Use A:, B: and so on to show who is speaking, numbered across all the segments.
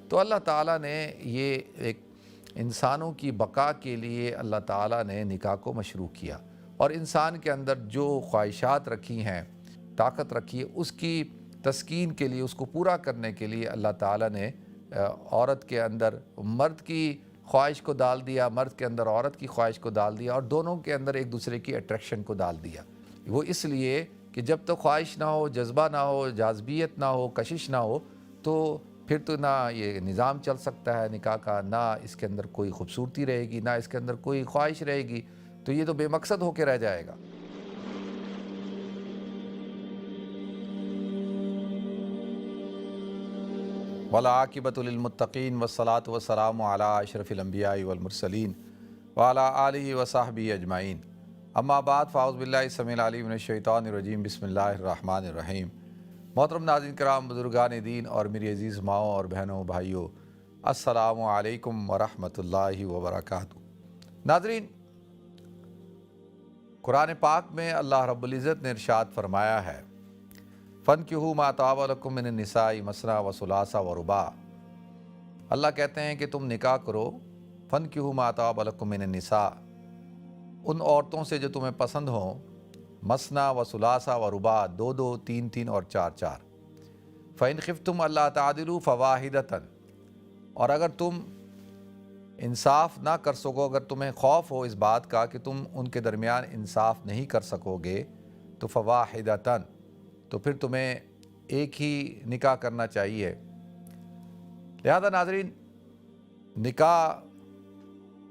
A: تو اللہ تعالیٰ نے یہ ایک انسانوں کی بقا کے لیے اللہ تعالیٰ نے نکاح کو مشروع کیا، اور انسان کے اندر جو خواہشات رکھی ہیں، طاقت رکھی ہے، اس کی تسکین کے لیے، اس کو پورا کرنے کے لیے اللہ تعالیٰ نے عورت کے اندر مرد کی خواہش کو ڈال دیا، مرد کے اندر عورت کی خواہش کو ڈال دیا، اور دونوں کے اندر ایک دوسرے کی اٹریکشن کو ڈال دیا۔ وہ اس لیے کہ جب تک خواہش نہ ہو، جذبہ نہ ہو، جاذبیت نہ ہو، کشش نہ ہو، تو پھر تو نہ یہ نظام چل سکتا ہے نکاح کا، نہ اس کے اندر کوئی خوبصورتی رہے گی، نہ اس کے اندر کوئی خواہش رہے گی، تو یہ تو بے مقصد ہو کے رہ جائے گا۔ وَالْعَاقِبَةُ لِلْمُتَّقِينَ وَالصَّلَاةُ وَالسَّلَامُ عَلَىٰ أَشْرَفِ الْأَنْبِيَاءِ وَالْمُرْسَلِينَ وَعَلَىٰ آلِهِ وَصَحْبِهِ أَجْمَعِينَ۔ اما بعد، فاعوذ باللہ السمیع العلیم من الشیطان الرجیم، بسم اللہ الرحمن الرحیم۔ محترم ناظرین کرام، بزرگان دین اور میری عزیز ماؤں اور بہنوں بھائیوں، السلام علیکم ورحمۃ اللہ وبرکاتہ۔ ناظرین، قرآن پاک میں اللہ رب العزت نے ارشاد فرمایا ہے، فَانْكِحُوا مَا طَابَ لَكُم مِّنَ النِّسَاءِ مَثْنَىٰ وَثُلَاثَ وَرُبَاعَ۔ اللہ کہتے ہیں کہ تم نکاح کرو، فَانْكِحُوا مَا طَابَ لَكُم مِّنَ النِّسَاءِ، ان عورتوں سے جو تمہیں پسند ہوں، مثنیٰ و ثلاثہ و رباع، دو دو، تین تین اور چار چار۔ فَإِنْ خِفْتُمْ أَلَّا تَعْدِلُوا فَوَاحِدَةً، اور اگر تم انصاف نہ کر سکو، اگر تمہیں خوف ہو اس بات کا کہ تم ان کے درمیان انصاف نہیں کر سکو گے، تو فَوَاحِدَةً، تو پھر تمہیں ایک ہی نکاح کرنا چاہیے۔ لہذا ناظرین، نکاح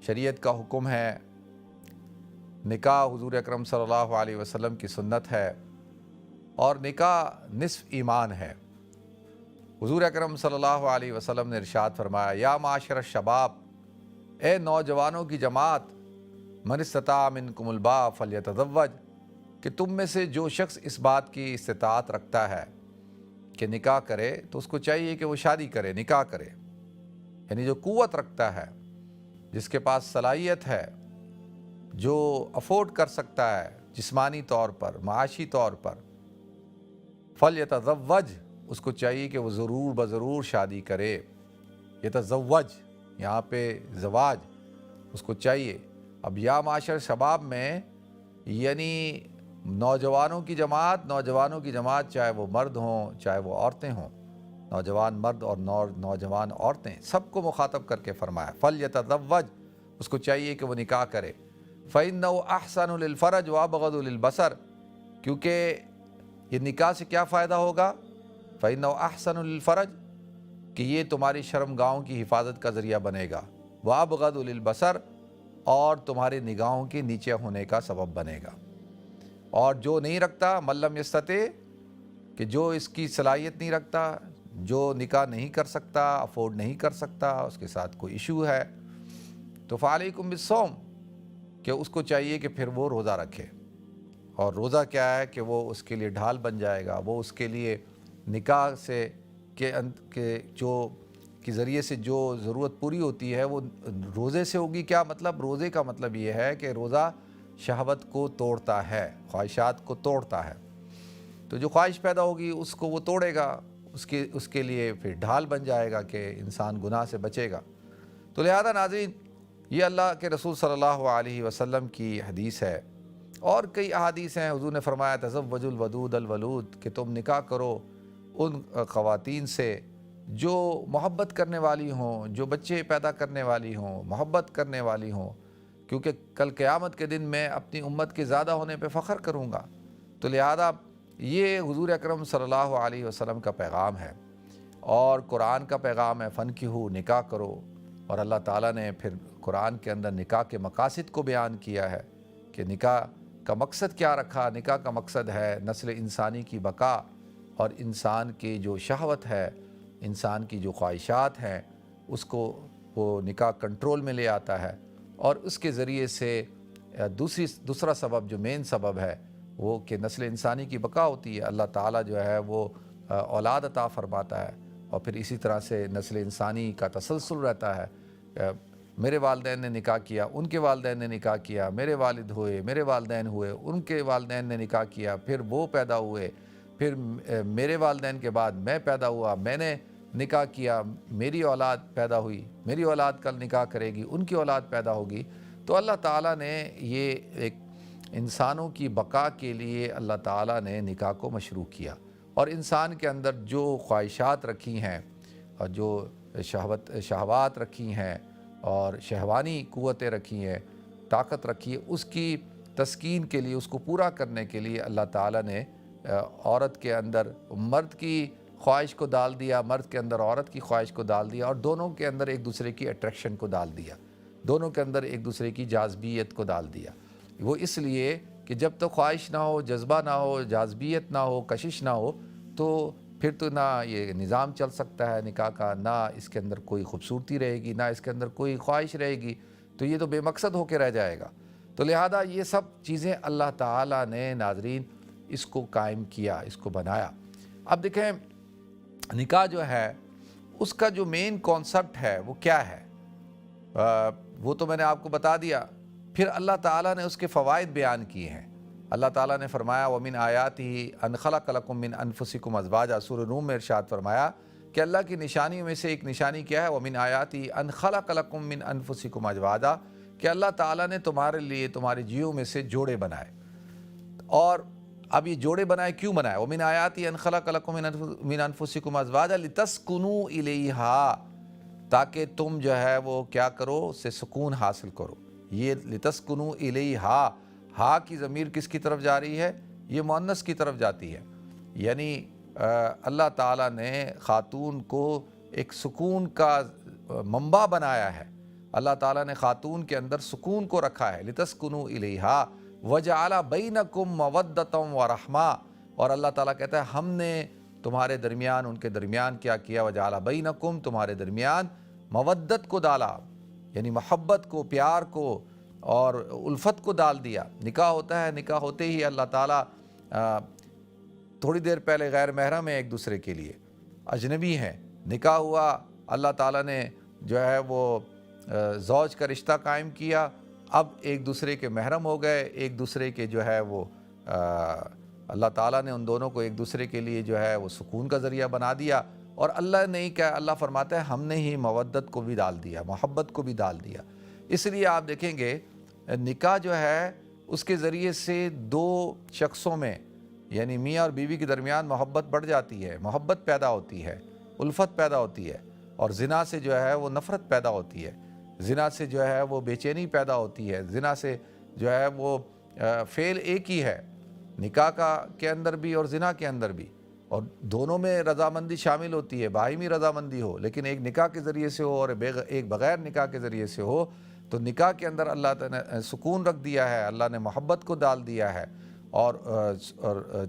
A: شریعت کا حکم ہے، نکاح حضور اکرم صلی اللہ علیہ وسلم کی سنت ہے، اور نکاح نصف ایمان ہے۔ حضور اکرم صلی اللہ علیہ وسلم نے ارشاد فرمایا، یا معاشر الشباب، اے نوجوانوں کی جماعت، من استطاع منکم الباء فلیتزوج، کہ تم میں سے جو شخص اس بات کی استطاعت رکھتا ہے کہ نکاح کرے، تو اس کو چاہیے کہ وہ شادی کرے، نکاح کرے۔ یعنی جو قوت رکھتا ہے، جس کے پاس صلاحیت ہے، جو افورڈ کر سکتا ہے جسمانی طور پر، معاشی طور پر، فلیتزوج، اس کو چاہیے کہ وہ ضرور بضرور شادی کرے۔ یتزوج، یہاں پہ زواج، اس کو چاہیے۔ اب یا معاشر شباب میں یعنی نوجوانوں کی جماعت، چاہے وہ مرد ہوں چاہے وہ عورتیں ہوں، نوجوان مرد اور نوجوان عورتیں، سب کو مخاطب کر کے فرمایا، فلیتزوج، اس کو چاہیے کہ وہ نکاح کرے۔ فَإِنَّهُ أَحْسَنُ لِلْفَرْجِ وَأَبْغَضُ لِلْبَصَرِ، کیونکہ یہ نکاح سے کیا فائدہ ہوگا؟ فَإِنَّهُ أَحْسَنُ لِلْفَرْجِ، کہ یہ تمہاری شرم گاہوں کی حفاظت کا ذریعہ بنے گا، وَأَبْغَضُ لِلْبَصَرِ، اور تمہارے نگاہوں کے نیچے ہونے کا سبب بنے گا۔ اور جو نہیں رکھتا، مَن لَم یستطع، کہ جو اس کی صلاحیت نہیں رکھتا، جو نکاح نہیں کر سکتا، افورڈ نہیں کر سکتا، اس کے ساتھ کوئی ایشو ہے، تو فَعَلَيْكُمْ بِالصَّوْمِ، کہ اس کو چاہیے کہ پھر وہ روزہ رکھے۔ اور روزہ کیا ہے کہ وہ اس کے لیے ڈھال بن جائے گا، وہ اس کے لیے نکاح سے کے ذریعے سے جو ضرورت پوری ہوتی ہے وہ روزے سے ہوگی۔ کیا مطلب؟ روزے کا مطلب یہ ہے کہ روزہ شہوت کو توڑتا ہے، خواہشات کو توڑتا ہے، تو جو خواہش پیدا ہوگی اس کو وہ توڑے گا، اس کے لیے پھر ڈھال بن جائے گا کہ انسان گناہ سے بچے گا۔ تو لہذا ناظرین، یہ اللہ کے رسول صلی اللہ علیہ وسلم کی حدیث ہے، اور کئی احادیث ہیں۔ حضور نے فرمایا، تزوجوا الودود الولود، کہ تم نکاح کرو ان خواتین سے جو محبت کرنے والی ہوں، جو بچے پیدا کرنے والی ہوں، محبت کرنے والی ہوں، کیونکہ کل قیامت کے دن میں اپنی امت کے زیادہ ہونے پہ فخر کروں گا۔ تو لہذا یہ حضور اکرم صلی اللہ علیہ وسلم کا پیغام ہے، اور قرآن کا پیغام ہے، فَانْكِحُوا، نکاح کرو۔ اور اللہ تعالیٰ نے پھر قرآن کے اندر نکاح کے مقاصد کو بیان کیا ہے کہ نکاح کا مقصد کیا رکھا۔ نکاح کا مقصد ہے نسل انسانی کی بقا، اور انسان کی جو شہوت ہے، انسان کی جو خواہشات ہیں، اس کو وہ نکاح کنٹرول میں لے آتا ہے، اور اس کے ذریعے سے دوسرا سبب، جو مین سبب ہے، وہ کہ نسل انسانی کی بقا ہوتی ہے۔ اللہ تعالیٰ جو ہے وہ اولاد عطا فرماتا ہے، اور پھر اسی طرح سے نسل انسانی کا تسلسل رہتا ہے۔ میرے والدین نے نکاح کیا، ان کے والدین نے نکاح کیا، میرے والد ہوئے، میرے والدین ہوئے، ان کے والدین نے نکاح کیا، پھر وہ پیدا ہوئے، پھر میرے والدین کے بعد میں پیدا ہوا، میں نے نکاح کیا، میری اولاد پیدا ہوئی، میری اولاد کل نکاح کرے گی، ان کی اولاد پیدا ہوگی، تو اللہ تعالیٰ نے یہ ایک انسانوں کی بقا کے لیے اللہ تعالیٰ نے نکاح کو مشروع کیا، اور انسان کے اندر جو خواہشات رکھی ہیں اور جو شہوات رکھی ہیں اور شہوانی قوتیں رکھی ہیں، طاقت رکھی ہے، اس کی تسکین کے لیے، اس کو پورا کرنے کے لیے اللہ تعالیٰ نے عورت کے اندر مرد کی خواہش کو ڈال دیا، مرد کے اندر عورت کی خواہش کو ڈال دیا، اور دونوں کے اندر ایک دوسرے کی اٹریکشن کو ڈال دیا، دونوں کے اندر ایک دوسرے کی جاذبیت کو ڈال دیا۔ وہ اس لیے کہ جب تک خواہش نہ ہو، جذبہ نہ ہو، جاذبیت نہ ہو، کشش نہ ہو، تو پھر تو نہ یہ نظام چل سکتا ہے نکاح کا، نہ اس کے اندر کوئی خوبصورتی رہے گی، نہ اس کے اندر کوئی خواہش رہے گی، تو یہ تو بے مقصد ہو کے رہ جائے گا۔ تو لہذا یہ سب چیزیں اللہ تعالیٰ نے ناظرین اس کو قائم کیا، اس کو بنایا۔ اب دیکھیں نکاح جو ہے اس کا جو مین کانسیپٹ ہے وہ کیا ہے، وہ تو میں نے آپ کو بتا دیا۔ پھر اللہ تعالیٰ نے اس کے فوائد بیان کیے ہیں۔ اللہ تعالیٰ نے فرمایا وَمِنْ آیَاتِهِ أَنْ خَلَقَ لَكُم مِّنْ أَنفُسِكُمْ أَزْوَاجًا، سورہ روم میں ارشاد فرمایا کہ اللہ کی نشانیوں میں سے ایک نشانی کیا ہے، وَمِنْ آیَاتِهِ أَنْ خَلَقَ لَكُم مِّنْ أَنفُسِكُمْ أَزْوَاجًا، کہ اللہ تعالیٰ نے تمہارے لیے تمہارے جیوں میں سے جوڑے بنائے۔ اور اب یہ جوڑے بنائے کیوں بنائے؟ وَمِنْ آیَاتِهِ أَنْ خَلَقَ لَكُم مِّنْ أَنفُسِكُمْ أَزْوَاجًا لِتَسْكُنُوا إِلَيْهَا، تاکہ تم جو ہے وہ کیا کرو، اس سے سکون حاصل کرو۔ یہ لِتَسْكُنُوا إِلَيْهَا، ہا کی ضمیر کس کی طرف جا رہی ہے؟ یہ مؤنث کی طرف جاتی ہے، یعنی اللہ تعالیٰ نے خاتون کو ایک سکون کا منبع بنایا ہے، اللہ تعالیٰ نے خاتون کے اندر سکون کو رکھا ہے۔ لِتَسْكُنُوا إِلَيْهَا وَجَعَلَ بَيْنَكُمْ مَوَدَّةً وَرَحْمَةً، اور اللہ تعالیٰ کہتا ہے ہم نے تمہارے درمیان، ان کے درمیان کیا کیا، وَجَعَلَ بَيْنَكُمْ، تمہارے درمیان مودت کو ڈالا، یعنی محبت کو، پیار کو اور الفت کو ڈال دیا۔ نکاح ہوتا ہے، نکاح ہوتے ہی اللہ تعالیٰ تھوڑی دیر پہلے غیر محرم ہے ایک دوسرے کے لیے، اجنبی ہیں، نکاح ہوا، اللہ تعالیٰ نے جو ہے وہ زوج کا رشتہ قائم کیا، اب ایک دوسرے کے محرم ہو گئے، ایک دوسرے کے جو ہے وہ اللہ تعالیٰ نے ان دونوں کو ایک دوسرے کے لیے جو ہے وہ سکون کا ذریعہ بنا دیا۔ اور اللہ نے کیا، اللہ فرماتا ہے ہم نے ہی مودت کو بھی ڈال دیا، محبت کو بھی ڈال دیا۔ اس لیے آپ دیکھیں گے نکاح جو ہے اس کے ذریعے سے دو شخصوں میں، یعنی میاں اور بیوی کے درمیان محبت بڑھ جاتی ہے، محبت پیدا ہوتی ہے، الفت پیدا ہوتی ہے، اور زنا سے جو ہے وہ نفرت پیدا ہوتی ہے، زنا سے جو ہے وہ بے چینی پیدا ہوتی ہے، زنا سے جو ہے وہ فعل ایک ہی ہے، نکاح کے اندر بھی اور زنا کے اندر بھی، اور دونوں میں رضامندی شامل ہوتی ہے، باہمی رضامندی ہو، لیکن ایک نکاح کے ذریعے سے ہو اور ایک بغیر نکاح کے ذریعے سے ہو، تو نکاح کے اندر اللہ تعالیٰ نے سکون رکھ دیا ہے، اللہ نے محبت کو ڈال دیا ہے اور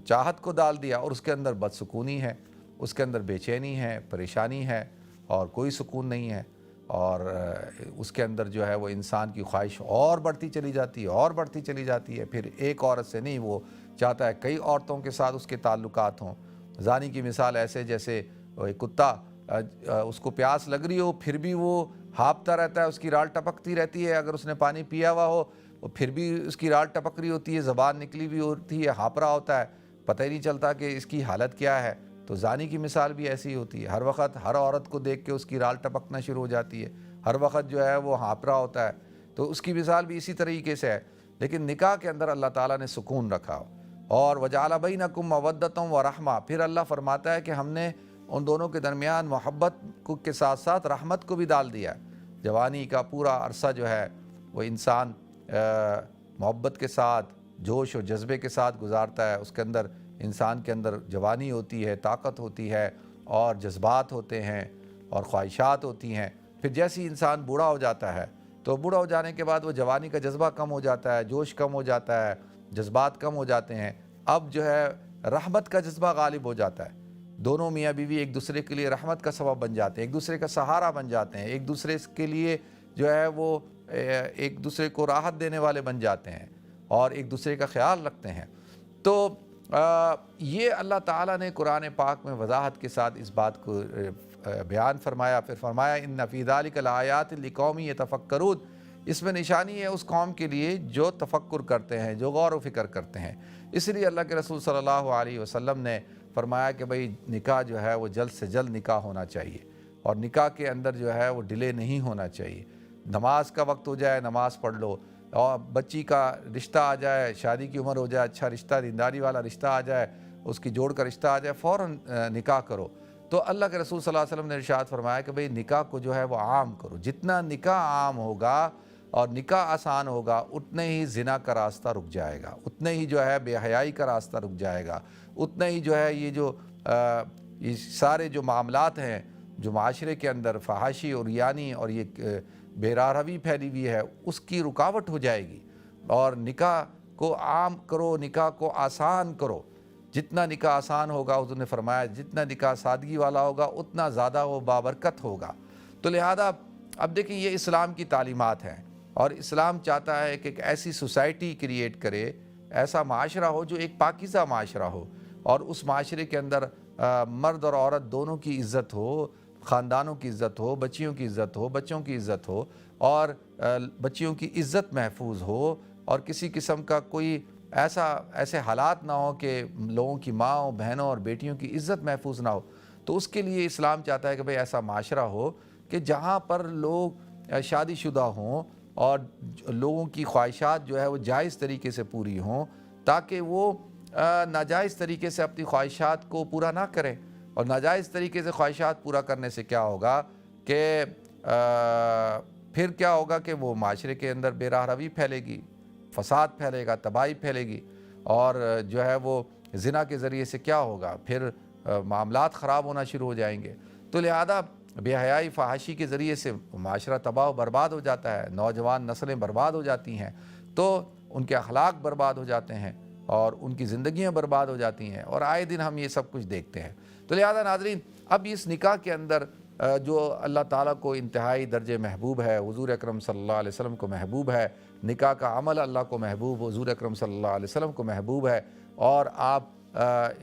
A: چاہت کو ڈال دیا، اور اس کے اندر بدسکونی ہے، اس کے اندر بے چینی ہے، پریشانی ہے، اور کوئی سکون نہیں ہے، اور اس کے اندر جو ہے وہ انسان کی خواہش اور بڑھتی چلی جاتی ہے، اور بڑھتی چلی جاتی ہے، پھر ایک عورت سے نہیں، وہ چاہتا ہے کئی عورتوں کے ساتھ اس کے تعلقات ہوں۔ زانی کی مثال ایسے جیسے ایک کتا، اس کو پیاس لگ رہی ہو پھر بھی وہ ہانپتا رہتا ہے، اس کی رال ٹپکتی رہتی ہے، اگر اس نے پانی پیا ہوا ہو پھر بھی اس کی رال ٹپک رہی ہوتی ہے، زبان نکلی ہوئی ہوتی ہے، ہانپ رہا ہوتا ہے، پتہ ہی نہیں چلتا کہ اس کی حالت کیا ہے۔ تو زانی کی مثال بھی ایسی ہوتی ہے، ہر وقت ہر عورت کو دیکھ کے اس کی رال ٹپکنا شروع ہو جاتی ہے، ہر وقت جو ہے وہ ہانپ رہا ہوتا ہے، تو اس کی مثال بھی اسی طریقے سے ہے۔ لیکن نکاح کے اندر اللہ تعالیٰ نے سکون رکھا، اور وَجَعَلَ بَيْنَكُمْ مَوَدَّةً وَرَحْمَةً، پھر اللہ فرماتا ہے کہ ہم نے ان دونوں کے درمیان محبت کے ساتھ ساتھ رحمت کو بھی ڈال دیا۔ جوانی کا پورا عرصہ جو ہے وہ انسان محبت کے ساتھ، جوش و جذبے کے ساتھ گزارتا ہے، اس کے اندر انسان کے اندر جوانی ہوتی ہے، طاقت ہوتی ہے، اور جذبات ہوتے ہیں اور خواہشات ہوتی ہیں۔ پھر جیسے ہی انسان بوڑھا ہو جاتا ہے تو بوڑھا ہو جانے کے بعد وہ جوانی کا جذبہ کم ہو جاتا ہے، جوش کم ہو جاتا ہے، جذبات کم ہو جاتے ہیں، اب جو ہے رحمت کا جذبہ غالب ہو جاتا ہے، دونوں میاں بیوی ایک دوسرے کے لیے رحمت کا سبب بن جاتے ہیں، ایک دوسرے کا سہارا بن جاتے ہیں، ایک دوسرے کے لیے جو ہے وہ ایک دوسرے کو راحت دینے والے بن جاتے ہیں، اور ایک دوسرے کا خیال رکھتے ہیں۔ تو یہ اللہ تعالیٰ نے قرآن پاک میں وضاحت کے ساتھ اس بات کو بیان فرمایا۔ پھر فرمایا ان فی ذلک لآیات لقوم یتفکرون، اس میں نشانی ہے اس قوم کے لیے جو تفکر کرتے ہیں، جو غور و فکر کرتے ہیں۔ اس لیے اللہ کے رسول صلی اللہ علیہ وسلم نے فرمایا کہ بھئی نکاح جو ہے وہ جلد سے جلد نکاح ہونا چاہیے، اور نکاح کے اندر جو ہے وہ ڈیلے نہیں ہونا چاہیے۔ نماز کا وقت ہو جائے نماز پڑھ لو، اور بچی کا رشتہ آ جائے، شادی کی عمر ہو جائے، اچھا رشتہ دینداری والا رشتہ آ جائے، اس کی جوڑ کا رشتہ آ جائے، فوراً نکاح کرو۔ تو اللہ کے رسول صلی اللہ علیہ وسلم نے ارشاد فرمایا کہ بھئی نکاح کو جو ہے وہ عام کرو۔ جتنا نکاح عام ہوگا اور نکاح آسان ہوگا، اتنے ہی زنا کا راستہ رک جائے گا، اتنے ہی جو ہے بے حیائی کا راستہ رک جائے گا، اتنے ہی جو ہے یہ سارے جو معاملات ہیں جو معاشرے کے اندر فحاشی اور یعنی اور یہ بے راہ روی پھیلی ہوئی ہے، اس کی رکاوٹ ہو جائے گی۔ اور نکاح کو عام کرو، نکاح کو آسان کرو۔ جتنا نکاح آسان ہوگا، حضور نے فرمایا جتنا نکاح سادگی والا ہوگا اتنا زیادہ وہ بابرکت ہوگا۔ تو لہذا اب دیکھیں یہ اسلام کی تعلیمات ہیں، اور اسلام چاہتا ہے کہ ایک ایسی سوسائٹی کریٹ کرے، ایسا معاشرہ ہو جو ایک پاکیزہ معاشرہ ہو، اور اس معاشرے کے اندر مرد اور عورت دونوں کی عزت ہو، خاندانوں کی عزت ہو، بچیوں کی عزت ہو، بچوں کی عزت ہو، اور بچیوں کی عزت محفوظ ہو، اور کسی قسم کا کوئی ایسے حالات نہ ہو کہ لوگوں کی ماں بہنوں اور بیٹیوں کی عزت محفوظ نہ ہو۔ تو اس کے لیے اسلام چاہتا ہے کہ بھئی ایسا معاشرہ ہو کہ جہاں پر لوگ شادی شدہ ہوں اور لوگوں کی خواہشات جو ہے وہ جائز طریقے سے پوری ہوں، تاکہ وہ ناجائز طریقے سے اپنی خواہشات کو پورا نہ کریں۔ اور ناجائز طریقے سے خواہشات پورا کرنے سے کیا ہوگا کہ پھر کیا ہوگا کہ وہ معاشرے کے اندر بے راہ روی پھیلے گی، فساد پھیلے گا، تباہی پھیلے گی، اور جو ہے وہ زنا کے ذریعے سے کیا ہوگا، پھر معاملات خراب ہونا شروع ہو جائیں گے۔ تو لہذا بے حیائی فحاشی کے ذریعے سے معاشرہ تباہ و برباد ہو جاتا ہے، نوجوان نسلیں برباد ہو جاتی ہیں، تو ان کے اخلاق برباد ہو جاتے ہیں، اور ان کی زندگیاں برباد ہو جاتی ہیں، اور آئے دن ہم یہ سب کچھ دیکھتے ہیں۔ تو لہذا ناظرین، اب اس نکاح کے اندر جو اللہ تعالیٰ کو انتہائی درجے محبوب ہے، حضور اکرم صلی اللہ علیہ وسلم کو محبوب ہے، نکاح کا عمل اللہ کو محبوب، حضور اکرم صلی اللہ علیہ وسلم کو محبوب ہے، اور آپ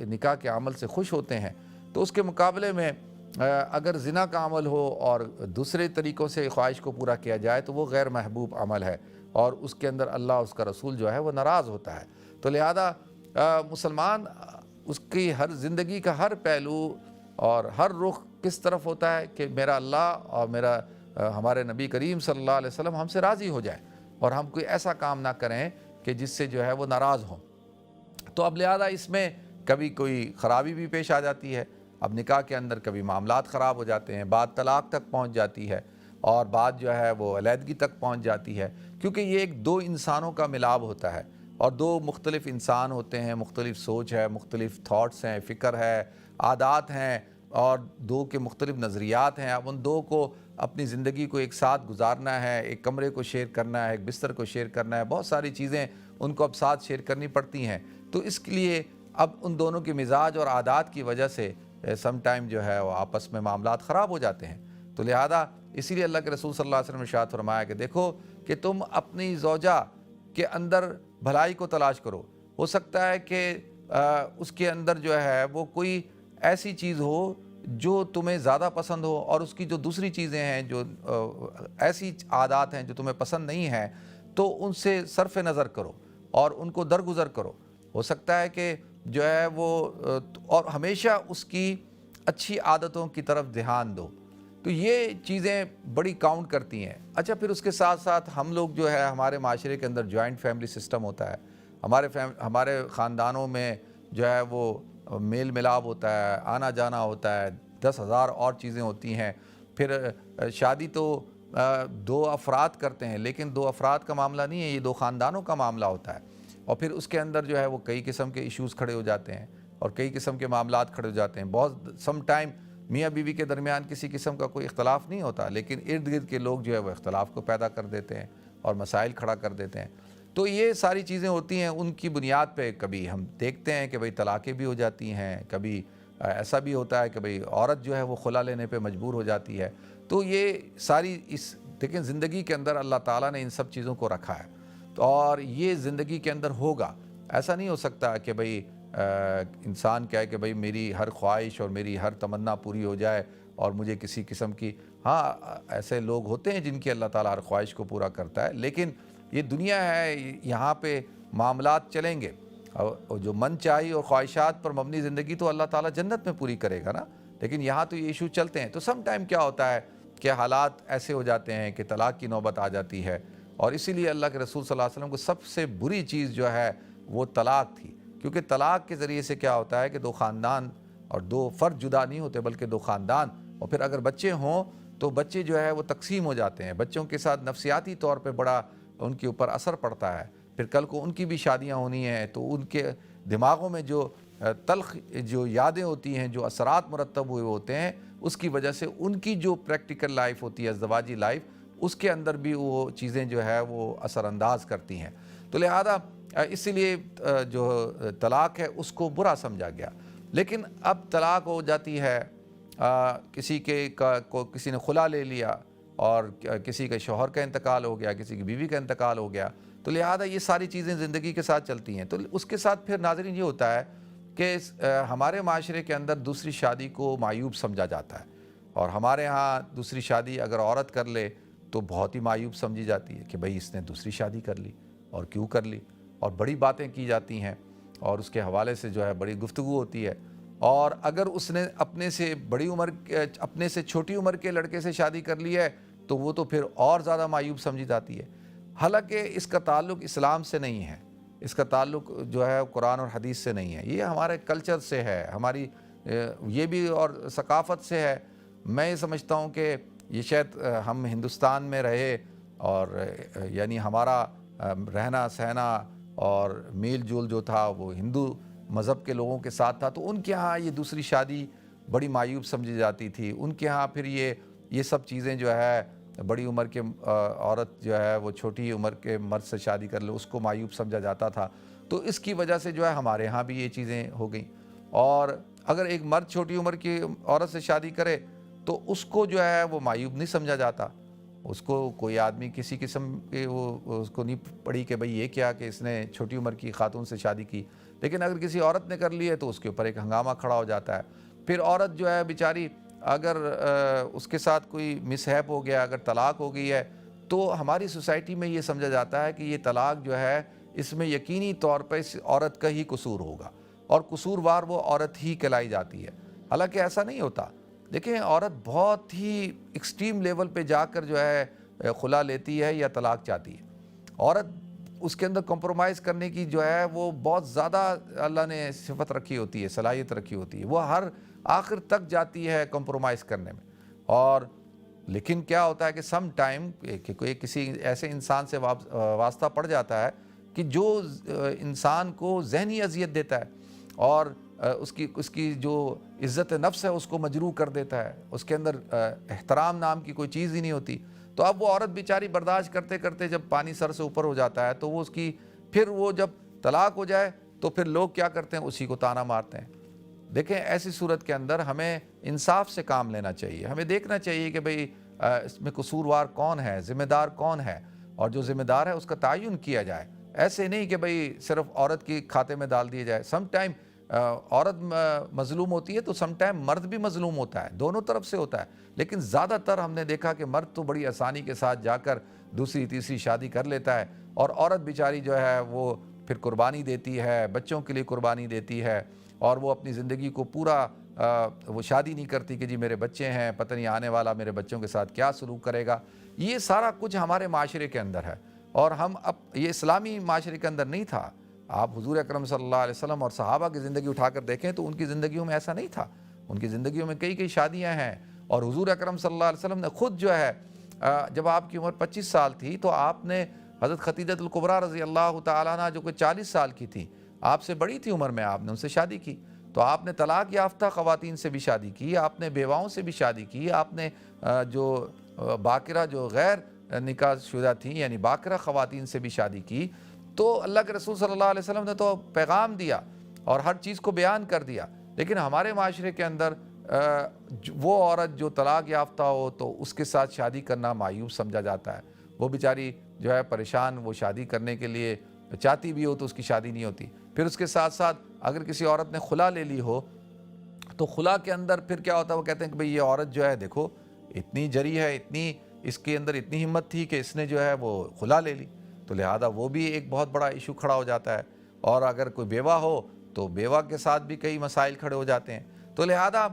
A: نکاح کے عمل سے خوش ہوتے ہیں، تو اس کے مقابلے میں اگر زنا کا عمل ہو اور دوسرے طریقوں سے خواہش کو پورا کیا جائے تو وہ غیر محبوب عمل ہے، اور اس کے اندر اللہ اس کا رسول جو ہے وہ ناراض ہوتا ہے۔ تو لہذا مسلمان اس کی ہر زندگی کا ہر پہلو اور ہر رخ کس طرف ہوتا ہے کہ میرا اللہ اور ہمارے نبی کریم صلی اللہ علیہ وسلم ہم سے راضی ہو جائے، اور ہم کوئی ایسا کام نہ کریں کہ جس سے جو ہے وہ ناراض ہوں۔ تو ب لہذا اس میں کبھی کوئی خرابی بھی پیش آ جاتی ہے۔ اب نکاح کے اندر کبھی معاملات خراب ہو جاتے ہیں، بات طلاق تک پہنچ جاتی ہے، اور بات جو ہے وہ علیحدگی تک پہنچ جاتی ہے، کیونکہ یہ ایک دو انسانوں کا ملاب ہوتا ہے، اور دو مختلف انسان ہوتے ہیں، مختلف سوچ ہے، مختلف تھاٹس ہیں، فکر ہے، عادات ہیں، اور دو کے مختلف نظریات ہیں۔ اب ان دو کو اپنی زندگی کو ایک ساتھ گزارنا ہے، ایک کمرے کو شیئر کرنا ہے، ایک بستر کو شیئر کرنا ہے، بہت ساری چیزیں ان کو اب ساتھ شیئر کرنی پڑتی ہیں۔ تو اس کے لیے اب ان دونوں کے مزاج اور عادات کی وجہ سے سم ٹائم جو ہے وہ آپس میں معاملات خراب ہو جاتے ہیں۔ تو لہذا اسی لیے اللہ کے رسول صلی اللہ علیہ وسلم نے ارشاد فرمایا کہ دیکھو کہ تم اپنی زوجہ کے اندر بھلائی کو تلاش کرو۔ ہو سکتا ہے کہ اس کے اندر جو ہے وہ کوئی ایسی چیز ہو جو تمہیں زیادہ پسند ہو، اور اس کی جو دوسری چیزیں ہیں، جو ایسی عادات ہیں جو تمہیں پسند نہیں ہیں، تو ان سے صرف نظر کرو اور ان کو درگزر کرو۔ ہو سکتا ہے کہ جو ہے وہ اور ہمیشہ اس کی اچھی عادتوں کی طرف دھیان دو۔ تو یہ چیزیں بڑی کاؤنٹ کرتی ہیں۔ اچھا، پھر اس کے ساتھ ساتھ ہم لوگ جو ہے ہمارے معاشرے کے اندر جوائنٹ فیملی سسٹم ہوتا ہے، ہمارے خاندانوں میں جو ہے وہ میل ملاپ ہوتا ہے، آنا جانا ہوتا ہے، 10,000 اور چیزیں ہوتی ہیں۔ پھر شادی تو دو افراد کرتے ہیں، لیکن دو افراد کا معاملہ نہیں ہے، یہ دو خاندانوں کا معاملہ ہوتا ہے، اور پھر اس کے اندر جو ہے وہ کئی قسم کے ایشوز کھڑے ہو جاتے ہیں، اور کئی قسم کے معاملات کھڑے ہو جاتے ہیں۔ بہت سم ٹائم میاں بیوی کے درمیان کسی قسم کا کوئی اختلاف نہیں ہوتا، لیکن ارد گرد کے لوگ جو ہے وہ اختلاف کو پیدا کر دیتے ہیں اور مسائل کھڑا کر دیتے ہیں۔ تو یہ ساری چیزیں ہوتی ہیں، ان کی بنیاد پہ کبھی ہم دیکھتے ہیں کہ بھئی طلاقیں بھی ہو جاتی ہیں، کبھی ایسا بھی ہوتا ہے کہ بھئی عورت جو ہے وہ خلا لینے پہ مجبور ہو جاتی ہے۔ تو یہ ساری دیکھیں زندگی کے اندر اللہ تعالیٰ نے ان سب چیزوں کو رکھا ہے، اور یہ زندگی کے اندر ہوگا۔ ایسا نہیں ہو سکتا کہ بھئی انسان کہے کہ بھئی میری ہر خواہش اور میری ہر تمنا پوری ہو جائے اور مجھے کسی قسم کی، ہاں ایسے لوگ ہوتے ہیں جن کی اللہ تعالیٰ ہر خواہش کو پورا کرتا ہے، لیکن یہ دنیا ہے، یہاں پہ معاملات چلیں گے۔ اور جو من چاہی اور خواہشات پر مبنی زندگی تو اللہ تعالیٰ جنت میں پوری کرے گا نا، لیکن یہاں تو یہ ایشو چلتے ہیں۔ تو سم ٹائم کیا ہوتا ہے کہ حالات ایسے ہو جاتے ہیں کہ طلاق کی نوبت آ جاتی ہے، اور اسی لیے اللہ کے رسول صلی اللہ علیہ وسلم کو سب سے بری چیز جو ہے وہ طلاق تھی، کیونکہ طلاق کے ذریعے سے کیا ہوتا ہے کہ دو خاندان اور دو فرد جدا نہیں ہوتے بلکہ دو خاندان، اور پھر اگر بچے ہوں تو بچے جو ہے وہ تقسیم ہو جاتے ہیں، بچوں کے ساتھ نفسیاتی طور پہ بڑا ان کے اوپر اثر پڑتا ہے، پھر کل کو ان کی بھی شادیاں ہونی ہیں تو ان کے دماغوں میں جو تلخ جو یادیں ہوتی ہیں، جو اثرات مرتب ہوئے ہوتے ہیں، اس کی وجہ سے ان کی جو پریکٹیکل لائف ہوتی ہے، ازدواجی لائف، اس کے اندر بھی وہ چیزیں جو ہے وہ اثر انداز کرتی ہیں۔ تو لہذا اسی لیے جو طلاق ہے اس کو برا سمجھا گیا۔ لیکن اب طلاق ہو جاتی ہے، کسی کسی نے خلا لے لیا، اور کسی کے شوہر کا انتقال ہو گیا، کسی کی بیوی کا انتقال ہو گیا، تو لہذا یہ ساری چیزیں زندگی کے ساتھ چلتی ہیں۔ تو اس کے ساتھ پھر ناظرین یہ ہوتا ہے کہ ہمارے معاشرے کے اندر دوسری شادی کو معیوب سمجھا جاتا ہے، اور ہمارے ہاں دوسری شادی اگر عورت کر لے تو بہت ہی معیوب سمجھی جاتی ہے کہ بھئی اس نے دوسری شادی کر لی، اور کیوں کر لی، اور بڑی باتیں کی جاتی ہیں، اور اس کے حوالے سے جو ہے بڑی گفتگو ہوتی ہے۔ اور اگر اس نے اپنے سے چھوٹی عمر کے لڑکے سے شادی کر لی ہے تو وہ تو پھر اور زیادہ معیوب سمجھی جاتی ہے، حالانکہ اس کا تعلق اسلام سے نہیں ہے، اس کا تعلق جو ہے قرآن اور حدیث سے نہیں ہے، یہ ہمارے کلچر سے ہے، ہماری یہ بھی اور ثقافت سے ہے۔ میں یہ سمجھتا ہوں کہ یہ شاید ہم ہندوستان میں رہے، اور یعنی ہمارا رہنا سہنا اور میل جول جو تھا وہ ہندو مذہب کے لوگوں کے ساتھ تھا، تو ان کے ہاں یہ دوسری شادی بڑی معیوب سمجھی جاتی تھی، ان کے ہاں پھر یہ سب چیزیں جو ہے بڑی عمر کے عورت جو ہے وہ چھوٹی عمر کے مرد سے شادی کر لے اس کو معیوب سمجھا جاتا تھا، تو اس کی وجہ سے جو ہے ہمارے ہاں بھی یہ چیزیں ہو گئیں۔ اور اگر ایک مرد چھوٹی عمر کی عورت سے شادی کرے تو اس کو جو ہے وہ معیوب نہیں سمجھا جاتا، اس کو کوئی آدمی کسی قسم کے وہ اس کو نہیں پڑی کہ بھئی یہ کیا کہ اس نے چھوٹی عمر کی خاتون سے شادی کی، لیکن اگر کسی عورت نے کر لی ہے تو اس کے اوپر ایک ہنگامہ کھڑا ہو جاتا ہے۔ پھر عورت جو ہے بیچاری اگر اس کے ساتھ کوئی مس ہیپ ہو گیا، اگر طلاق ہو گئی ہے، تو ہماری سوسائٹی میں یہ سمجھا جاتا ہے کہ یہ طلاق جو ہے اس میں یقینی طور پر اس عورت کا ہی قصور ہوگا، اور قصوروار وہ عورت ہی کہلائی جاتی ہے، حالانکہ ایسا نہیں ہوتا۔ دیکھیں عورت بہت ہی ایکسٹریم لیول پہ جا کر جو ہے خلا لیتی ہے یا طلاق چاہتی ہے، عورت اس کے اندر کمپرومائز کرنے کی جو ہے وہ بہت زیادہ اللہ نے صفت رکھی ہوتی ہے، صلاحیت رکھی ہوتی ہے، وہ ہر آخر تک جاتی ہے کمپرومائز کرنے میں۔ اور لیکن کیا ہوتا ہے کہ سم ٹائم کوئی کسی ایسے انسان سے واسطہ پڑ جاتا ہے کہ جو انسان کو ذہنی اذیت دیتا ہے، اور اس کی جو عزت نفس ہے اس کو مجروح کر دیتا ہے، اس کے اندر احترام نام کی کوئی چیز ہی نہیں ہوتی، تو اب وہ عورت بیچاری برداشت کرتے کرتے جب پانی سر سے اوپر ہو جاتا ہے تو وہ پھر وہ جب طلاق ہو جائے تو پھر لوگ کیا کرتے ہیں، اسی کو تانا مارتے ہیں۔ دیکھیں ایسی صورت کے اندر ہمیں انصاف سے کام لینا چاہیے، ہمیں دیکھنا چاہیے کہ بھئی اس میں قصوروار کون ہے، ذمہ دار کون ہے، اور جو ذمہ دار ہے اس کا تعین کیا جائے، ایسے نہیں کہ بھئی صرف عورت کی کھاتے میں ڈال دیے جائے۔ سم ٹائم عورت مظلوم ہوتی ہے تو سم ٹائم مرد بھی مظلوم ہوتا ہے، دونوں طرف سے ہوتا ہے، لیکن زیادہ تر ہم نے دیکھا کہ مرد تو بڑی آسانی کے ساتھ جا کر دوسری تیسری شادی کر لیتا ہے، اور عورت بیچاری جو ہے وہ پھر قربانی دیتی ہے، بچوں کے لیے قربانی دیتی ہے، اور وہ اپنی زندگی کو پورا وہ شادی نہیں کرتی کہ جی میرے بچے ہیں، پتہ نہیں آنے والا میرے بچوں کے ساتھ کیا سلوک کرے گا۔ یہ سارا کچھ ہمارے معاشرے کے اندر ہے، اور یہ اسلامی معاشرے کے اندر نہیں تھا۔ آپ حضور اکرم صلی اللہ علیہ وسلم اور صحابہ کی زندگی اٹھا کر دیکھیں تو ان کی زندگیوں میں ایسا نہیں تھا، ان کی زندگیوں میں کئی شادیاں ہیں، اور حضور اکرم صلی اللہ علیہ وسلم نے خود جو ہے جب آپ کی عمر 25 سال تھی تو آپ نے حضرت خدیجہ الکبریٰ رضی اللہ تعالیٰ عنہ جو کہ 40 سال کی تھی، آپ سے بڑی تھی عمر میں، آپ نے ان سے شادی کی، تو آپ نے طلاق یافتہ خواتین سے بھی شادی کی، آپ نے بیواؤں سے بھی شادی کی، آپ نے جو باکرہ جو غیر نکاح شدہ تھیں یعنی باکرہ خواتین سے بھی شادی کی۔ تو اللہ کے رسول صلی اللہ علیہ وسلم نے تو پیغام دیا اور ہر چیز کو بیان کر دیا، لیکن ہمارے معاشرے کے اندر وہ عورت جو طلاق یافتہ ہو تو اس کے ساتھ شادی کرنا معیوب سمجھا جاتا ہے، وہ بیچاری جو ہے پریشان، وہ شادی کرنے کے لیے چاہتی بھی ہو تو اس کی شادی نہیں ہوتی۔ پھر اس کے ساتھ ساتھ اگر کسی عورت نے خلا لے لی ہو تو خلا کے اندر پھر کیا ہوتا ہے، وہ کہتے ہیں کہ بھئی یہ عورت جو ہے دیکھو اتنی جری ہے، اس کے اندر اتنی ہمت تھی کہ اس نے جو ہے وہ خلا لے لی، تو لہذا وہ بھی ایک بہت بڑا ایشو کھڑا ہو جاتا ہے۔ اور اگر کوئی بیوہ ہو تو بیوہ کے ساتھ بھی کئی مسائل کھڑے ہو جاتے ہیں. تو لہذا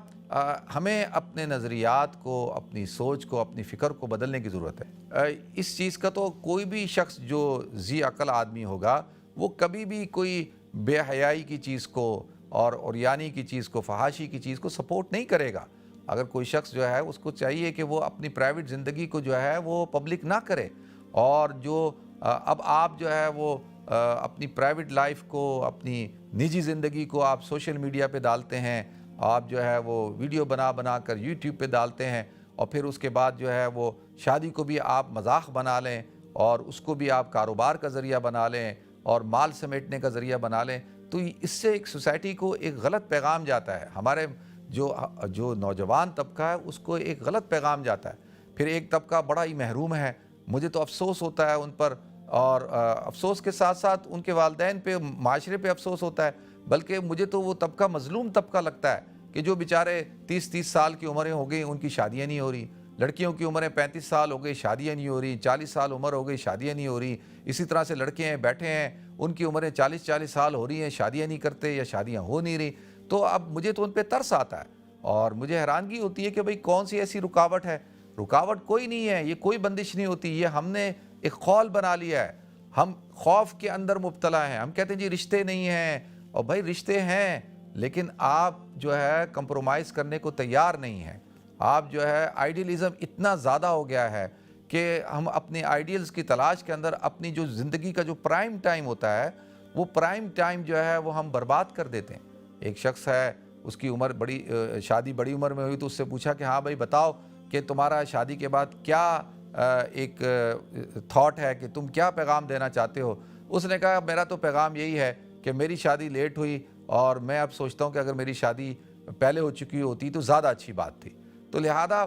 A: ہمیں اپنے نظریات کو، اپنی سوچ کو، اپنی فکر کو بدلنے کی ضرورت ہے. اس چیز کا تو کوئی بھی شخص جو ذی عقل آدمی ہوگا وہ کبھی بھی کوئی بے حیائی کی چیز کو اور عریانی کی چیز کو، فحاشی کی چیز کو سپورٹ نہیں کرے گا. اگر کوئی شخص جو ہے اس کو چاہیے کہ وہ اپنی پرائیویٹ زندگی کو جو ہے وہ پبلک نہ کرے. اور جو اب آپ جو ہے وہ اپنی پرائیویٹ لائف کو، اپنی نجی زندگی کو آپ سوشل میڈیا پہ ڈالتے ہیں، آپ جو ہے وہ ویڈیو بنا کر یوٹیوب پہ ڈالتے ہیں، اور پھر اس کے بعد جو ہے وہ شادی کو بھی آپ مذاق بنا لیں اور اس کو بھی آپ کاروبار کا ذریعہ بنا لیں اور مال سمیٹنے کا ذریعہ بنا لیں، تو اس سے ایک سوسائٹی کو ایک غلط پیغام جاتا ہے. ہمارے جو نوجوان طبقہ ہے اس کو ایک غلط پیغام جاتا ہے. پھر ایک طبقہ بڑا ہی محروم ہے. مجھے تو افسوس ہوتا ہے ان پر، اور افسوس کے ساتھ ساتھ ان کے والدین پہ، معاشرے پہ افسوس ہوتا ہے. بلکہ مجھے تو وہ طبقہ مظلوم طبقہ لگتا ہے کہ جو بیچارے 30 سال کی عمریں ہو گئی، ان کی شادیاں نہیں ہو رہی. لڑکیوں کی عمریں 35 سال ہو گئی، شادیاں نہیں ہو رہی. 40 سال عمر ہو گئی، شادیاں نہیں ہو رہی. اسی طرح سے لڑکے ہیں بیٹھے ہیں، ان کی عمریں 40 سال ہو رہی ہیں، شادیاں نہیں کرتے یا شادیاں ہو نہیں رہی. تو اب مجھے تو ان پہ ترس آتا ہے اور مجھے حیرانگی ہوتی ہے کہ بھئی کون سی ایسی رکاوٹ ہے. رکاوٹ کوئی نہیں ہے، یہ کوئی بندش نہیں ہوتی. یہ ہم نے ایک خول بنا لیا ہے. ہم خوف کے اندر مبتلا ہیں. ہم کہتے ہیں جی رشتے نہیں ہیں، اور بھائی رشتے ہیں لیکن آپ جو ہے کمپرومائز کرنے کو تیار نہیں ہیں. آپ جو ہے آئیڈیلزم اتنا زیادہ ہو گیا ہے کہ ہم اپنے آئیڈیلز کی تلاش کے اندر اپنی جو زندگی کا جو پرائم ٹائم ہوتا ہے، وہ پرائم ٹائم جو ہے وہ ہم برباد کر دیتے ہیں. ایک شخص ہے، اس کی عمر شادی بڑی عمر میں ہوئی تو اس سے پوچھا کہ ہاں بھائی بتاؤ کہ تمہارا شادی کے بعد کیا ایک تھاٹ ہے، کہ تم کیا پیغام دینا چاہتے ہو. اس نے کہا میرا تو پیغام یہی ہے کہ میری شادی لیٹ ہوئی اور میں اب سوچتا ہوں کہ اگر میری شادی پہلے ہو چکی ہوتی تو زیادہ اچھی بات تھی. تو لہذا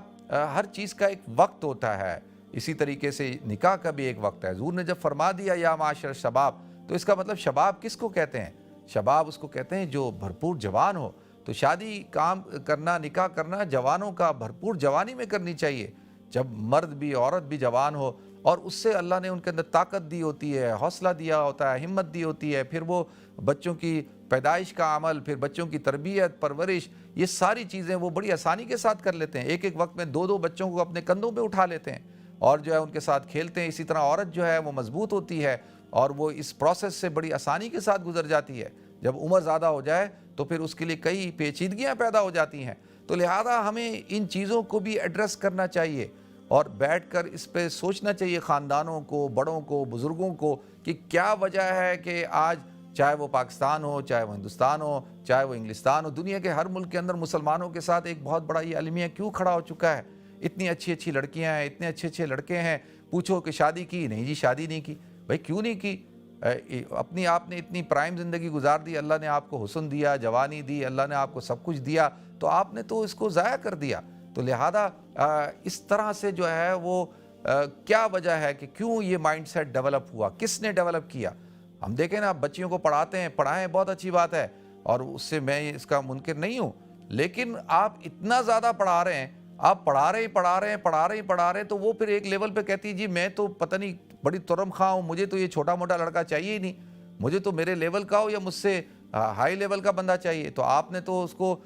A: ہر چیز کا ایک وقت ہوتا ہے. اسی طریقے سے نکاح کا بھی ایک وقت ہے. حضور نے جب فرما دیا یا معاشر شباب، تو اس کا مطلب شباب کس کو کہتے ہیں؟ شباب اس کو کہتے ہیں جو بھرپور جوان ہو. تو شادی کام کرنا، نکاح کرنا جوانوں کا بھرپور جوانی میں کرنی چاہیے، جب مرد بھی عورت بھی جوان ہو، اور اس سے اللہ نے ان کے اندر طاقت دی ہوتی ہے، حوصلہ دیا ہوتا ہے، ہمت دی ہوتی ہے. پھر وہ بچوں کی پیدائش کا عمل، پھر بچوں کی تربیت، پرورش، یہ ساری چیزیں وہ بڑی آسانی کے ساتھ کر لیتے ہیں. ایک وقت میں 2 بچوں کو اپنے کندھوں پہ اٹھا لیتے ہیں اور جو ہے ان کے ساتھ کھیلتے ہیں. اسی طرح عورت جو ہے وہ مضبوط ہوتی ہے اور وہ اس پروسیس سے بڑی آسانی کے ساتھ گزر جاتی ہے. جب عمر زیادہ ہو جائے تو پھر اس کے لیے کئی پیچیدگیاں پیدا ہو جاتی ہیں. تو لہذا ہمیں ان چیزوں کو بھی ایڈریس کرنا چاہیے اور بیٹھ کر اس پہ سوچنا چاہیے، خاندانوں کو، بڑوں کو، بزرگوں کو، کہ کیا وجہ ہے کہ آج چاہے وہ پاکستان ہو، چاہے وہ ہندوستان ہو، چاہے وہ انگلستان ہو، دنیا کے ہر ملک کے اندر مسلمانوں کے ساتھ ایک بہت بڑا یہ المیہ کیوں کھڑا ہو چکا ہے. اتنی اچھی لڑکیاں ہیں، اتنے اچھے لڑکے ہیں، پوچھو کہ شادی کی؟ نہیں جی شادی نہیں کی. بھائی کیوں نہیں کی؟ اپنی آپ نے اتنی پرائم زندگی گزار دی، اللہ نے آپ کو حسن دیا، جوانی دی، اللہ نے آپ کو سب کچھ دیا، تو آپ نے تو اس کو ضائع کر دیا. تو لہذا اس طرح سے جو ہے وہ کیا وجہ ہے کہ کیوں یہ مائنڈ سیٹ ڈیولپ ہوا، کس نے ڈیولپ کیا؟ ہم دیکھیں نا، بچیوں کو پڑھاتے ہیں، پڑھائیں، بہت اچھی بات ہے اور اس سے میں اس کا منکر نہیں ہوں. لیکن آپ اتنا زیادہ پڑھا رہے ہیں، آپ پڑھا رہے ہیں تو وہ پھر ایک لیول پہ کہتی جی میں تو پتہ نہیں بڑی ترم خواہ ہوں، مجھے تو یہ چھوٹا موٹا لڑکا چاہیے ہی نہیں، مجھے تو میرے لیول کا ہو یا مجھ سے ہائی لیول کا بندہ چاہیے. تو آپ نے تو اس کو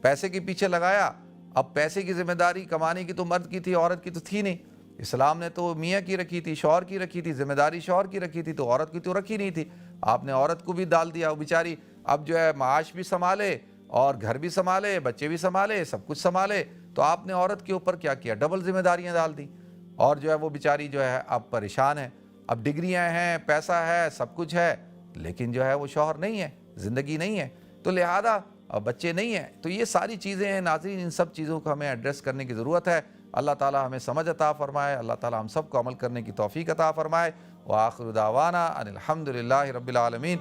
A: پیسے کے پیچھے لگایا. اب پیسے کی ذمہ داری کمانے کی تو مرد کی تھی، عورت کی تو تھی نہیں. اسلام نے تو میاں کی رکھی تھی، شوہر کی رکھی تھی، ذمہ داری شوہر کی رکھی تھی، تو عورت کی تو رکھی نہیں تھی. آپ نے عورت کو بھی ڈال دیا، وہ بیچاری اب جو ہے معاش بھی سنبھالے اور گھر بھی سنبھالے، بچے بھی سنبھالے، سب کچھ سنبھالے. تو آپ نے عورت کے اوپر کیا کیا؟ ڈبل ذمہ داریاں ڈال دی، اور جو ہے وہ بیچاری جو ہے اب پریشان ہے. اب ڈگریاں ہیں، پیسہ ہے، سب کچھ ہے، لیکن جو ہے وہ شوہر نہیں ہے، زندگی نہیں ہے، تو لہذا بچے نہیں ہیں. تو یہ ساری چیزیں ہیں ناظرین، ان سب چیزوں کو ہمیں ایڈریس کرنے کی ضرورت ہے. اللہ تعالی ہمیں سمجھ عطا فرمائے، اللہ تعالی ہم سب کو عمل کرنے کی توفیق عطا فرمائے. وآخر دعوانا ان الحمد للہ رب العالمین.